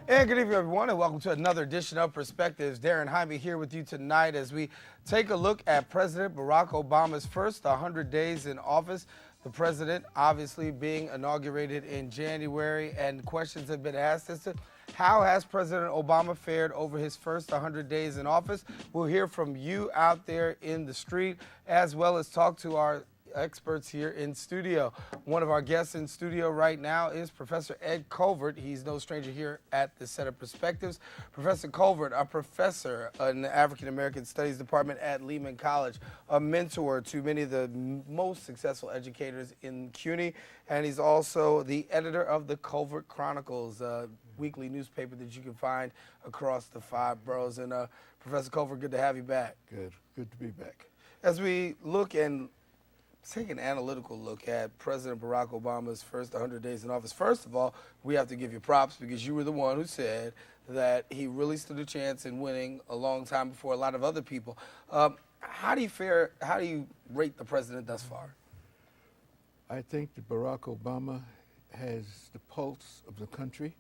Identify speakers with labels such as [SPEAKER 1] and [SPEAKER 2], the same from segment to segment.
[SPEAKER 1] And good evening, everyone, and welcome to another edition of Perspectives. Daren Jaime here with you tonight as we take a look at President Barack Obama's first 100 days in office. The president obviously being inaugurated in January, and questions have been asked as to how has President Obama fared over his first 100 days in office. We'll hear from you out there in the street, as well as talk to our experts here in studio. One of our guests in studio right now is Professor Ed Culvert. He's no stranger here at the Center Perspectives. Professor Culvert, a professor in the African American Studies Department at Lehman College, a mentor to many of the most successful educators in CUNY, and he's also the editor of the Culvert Chronicles, a weekly newspaper that you can find across the 5 boroughs. And Professor Culvert, good to have you back.
[SPEAKER 2] Good to be back.
[SPEAKER 1] As we look and take an analytical look at President Barack Obama's first 100 days in office. First of all, we have to give you props because you were the one who said that he really stood a chance in winning a long time before a lot of other people. How do you rate the president thus far?
[SPEAKER 2] I think that Barack Obama has the pulse of the country.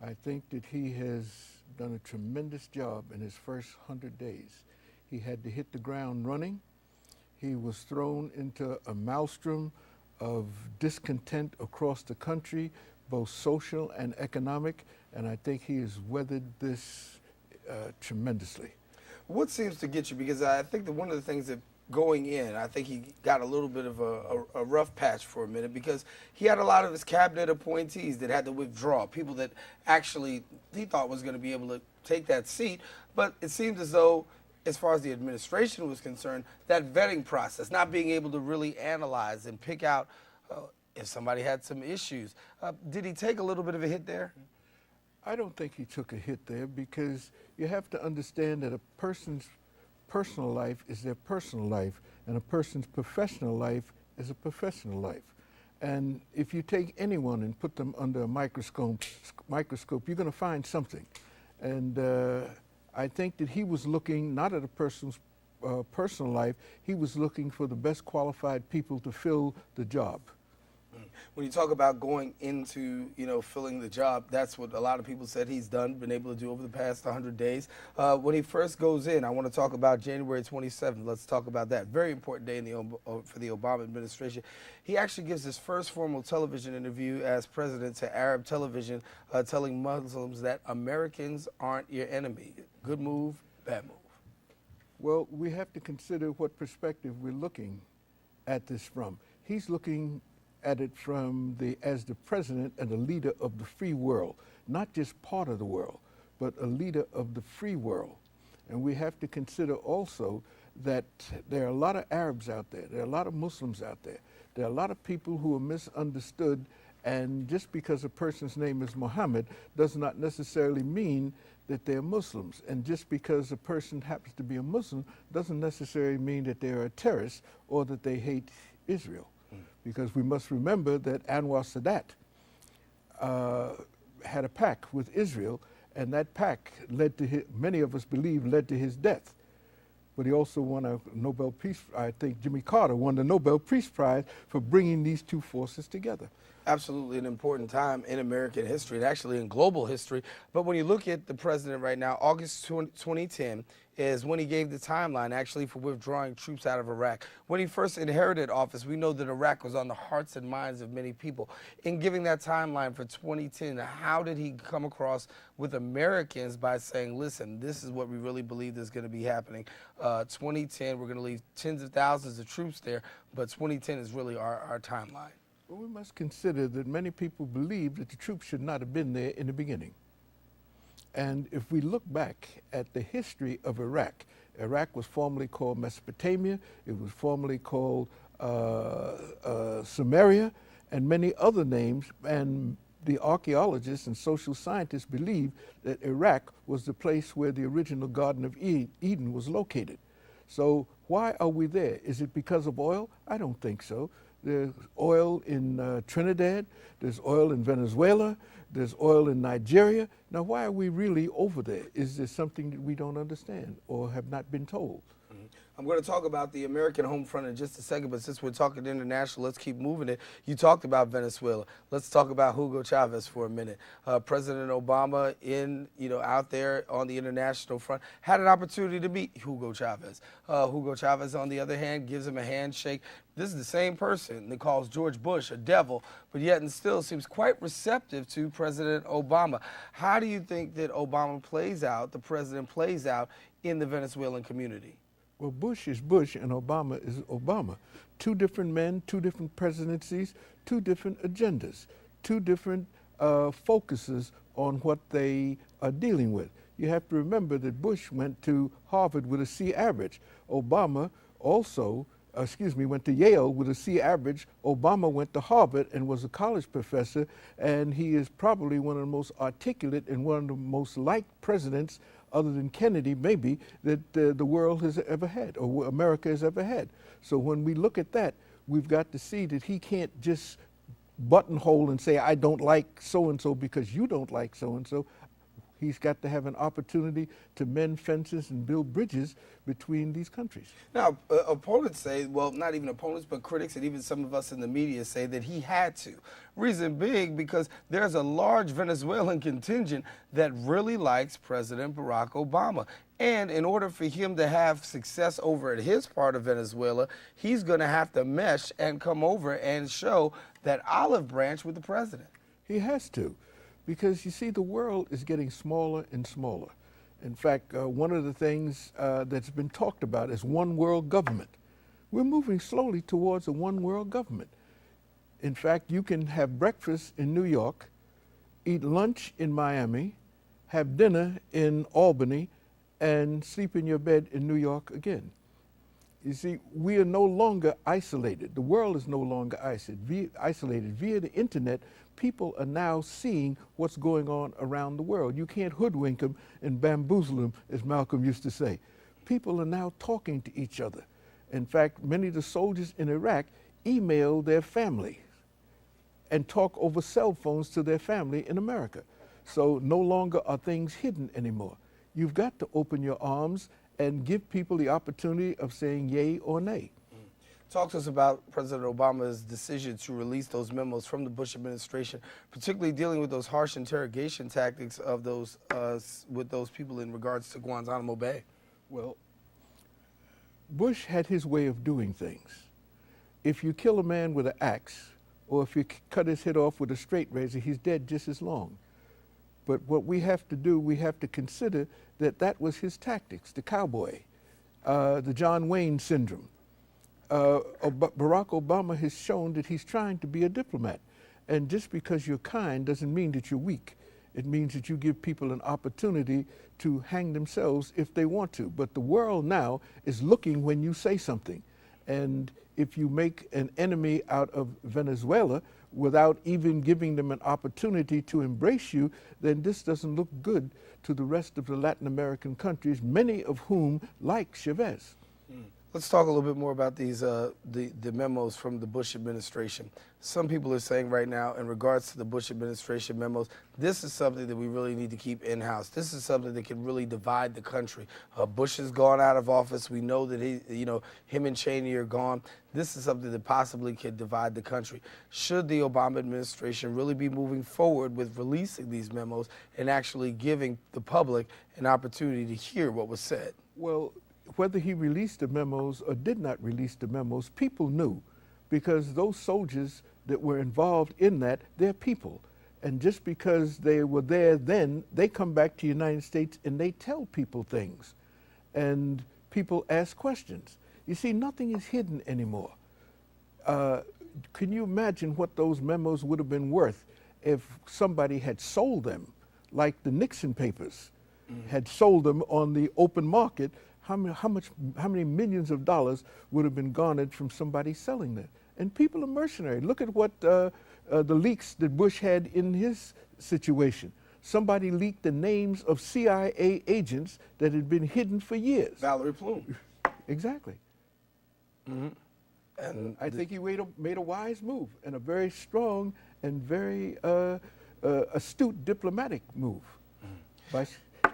[SPEAKER 2] I think that he has done a tremendous job in his first 100 days. He had to hit the ground running. He was thrown into a maelstrom of discontent across the country, both social and economic, and I think he has weathered this tremendously.
[SPEAKER 1] What seems to get you? Because I think that one of the things that going in, I think he got a little bit of a rough patch for a minute because he had a lot of his cabinet appointees that had to withdraw, people that actually he thought was going to be able to take that seat, but it seemed as though as far as the administration was concerned, that vetting process, not being able to really analyze and pick out if somebody had some issues. Did he take a little bit of a hit there?
[SPEAKER 2] I don't think he took a hit there because you have to understand that a person's personal life is their personal life and a person's professional life is a professional life. And if you take anyone and put them under a microscope, you're going to find something. And I think that he was looking not at a person's personal life, he was looking for the best qualified people to fill the job.
[SPEAKER 1] When you talk about going into, filling the job, that's what a lot of people said he's been able to do over the past 100 days. When he first goes in, I want to talk about January 27th. Let's talk about that. Very important day for the Obama administration. He actually gives his first formal television interview as president to Arab television, telling Muslims that Americans aren't your enemy. Good move, bad move.
[SPEAKER 2] Well, we have to consider what perspective we're looking at this from. He's looking at it as the president and the leader of the free world, not just part of the world, but a leader of the free world. And we have to consider also that there are a lot of Arabs out there, there are a lot of Muslims out there, there are a lot of people who are misunderstood, and just because a person's name is Muhammad does not necessarily mean that they're Muslims. And just because a person happens to be a Muslim doesn't necessarily mean that they're a terrorist or that they hate Israel. Because we must remember that Anwar Sadat had a pact with Israel, and that pact led to many of us believe led to his death. But he also won a Nobel Peace, I think Jimmy Carter won the Nobel Peace Prize for bringing these two forces together.
[SPEAKER 1] Absolutely an important time in American history and actually in global history. But when you look at the president right now, August 2010 is when he gave the timeline actually for withdrawing troops out of Iraq. When he first inherited office, we know that Iraq was on the hearts and minds of many people. In giving that timeline for 2010, how did he come across with Americans by saying, listen, this is what we really believe is going to be happening. 2010, we're going to leave tens of thousands of troops there, but 2010 is really our timeline.
[SPEAKER 2] Well, we must consider that many people believe that the troops should not have been there in the beginning. And if we look back at the history of Iraq, Iraq was formerly called Mesopotamia, it was formerly called Samaria, and many other names, and the archaeologists and social scientists believe that Iraq was the place where the original Garden of Eden was located. So why are we there? Is it because of oil? I don't think so. There's oil in Trinidad, there's oil in Venezuela, there's oil in Nigeria. Now, why are we really over there? Is there something that we don't understand or have not been told?
[SPEAKER 1] I'm going to talk about the American home front in just a second, but since we're talking international, let's keep moving it. You talked about Venezuela. Let's talk about Hugo Chavez for a minute. President Obama out there on the international front had an opportunity to meet Hugo Chavez. Hugo Chavez, on the other hand, gives him a handshake. This is the same person that calls George Bush a devil, but yet and still seems quite receptive to President Obama. How do you think that the president plays out in the Venezuelan community?
[SPEAKER 2] Well, Bush is Bush and Obama is Obama. Two different men, two different presidencies, two different agendas, two different focuses on what they are dealing with. You have to remember that Bush went to Harvard with a C average. Obama also, went to Yale with a C average. Obama went to Harvard and was a college professor, and he is probably one of the most articulate and one of the most liked presidents, other than Kennedy maybe, that the world has ever had, or America has ever had. So when we look at that, we've got to see that he can't just buttonhole and say, I don't like so-and-so because you don't like so-and-so. He's got to have an opportunity to mend fences and build bridges between these countries.
[SPEAKER 1] Now, opponents say, well, not even opponents, but critics and even some of us in the media say that he had to. Reason being because there's a large Venezuelan contingent that really likes President Barack Obama. And in order for him to have success over at his part of Venezuela, he's going to have to mesh and come over and show that olive branch with the president.
[SPEAKER 2] He has to. Because you see, the world is getting smaller and smaller. In fact, one of the things that's been talked about is one world government. We're moving slowly towards a one world government. In fact, you can have breakfast in New York, eat lunch in Miami, have dinner in Albany, and sleep in your bed in New York again. You see, we are no longer isolated. The world is no longer isolated. Via the internet, people are now seeing what's going on around the world. You can't hoodwink them and bamboozle them, as Malcolm used to say. People are now talking to each other. In fact, many of the soldiers in Iraq email their family and talk over cell phones to their family in America. So no longer are things hidden anymore. You've got to open your arms and give people the opportunity of saying yay or nay.
[SPEAKER 1] Talk to us about President Obama's decision to release those memos from the Bush administration, particularly dealing with those harsh interrogation tactics of those with those people in regards to Guantanamo Bay.
[SPEAKER 2] Well, Bush had his way of doing things. If you kill a man with an axe, or if you cut his head off with a straight razor, he's dead just as long. But what we have to do, we have to consider that that was his tactics, the cowboy, the John Wayne syndrome. Barack Obama has shown that he's trying to be a diplomat. And just because you're kind doesn't mean that you're weak. It means that you give people an opportunity to hang themselves if they want to. But the world now is looking when you say something. And if you make an enemy out of Venezuela without even giving them an opportunity to embrace you, then this doesn't look good to the rest of the Latin American countries, many of whom like Chavez.
[SPEAKER 1] Let's talk a little bit more about these the memos from the Bush administration. Some people are saying right now, in regards to the Bush administration memos, this is something that we really need to keep in-house. This is something that can really divide the country. Bush has gone out of office. We know that him and Cheney are gone. This is something that possibly could divide the country. Should the Obama administration really be moving forward with releasing these memos and actually giving the public an opportunity to hear what was said?
[SPEAKER 2] Well, whether he released the memos or did not release the memos, people knew, because those soldiers that were involved in that, they're people. And just because they were there then, they come back to the United States and they tell people things. And people ask questions. You see, nothing is hidden anymore. Can you imagine what those memos would have been worth if somebody had sold them, like the Nixon papers had sold them on the open market? How many millions of dollars would have been garnered from somebody selling that? And people are mercenary. Look at what the leaks that Bush had in his situation. Somebody leaked the names of CIA agents that had been hidden for years.
[SPEAKER 1] Valerie Plume.
[SPEAKER 2] Exactly.
[SPEAKER 1] Mm-hmm. And
[SPEAKER 2] I think he made a wise move and a very strong and very astute diplomatic move.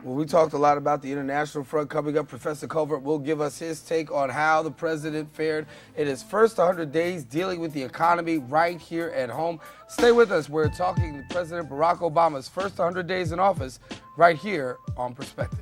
[SPEAKER 1] Well, we talked a lot about the international front. Coming up, Professor Culvert will give us his take on how the president fared in his first 100 days dealing with the economy right here at home. Stay with us. We're talking to President Barack Obama's first 100 days in office right here on Perspective.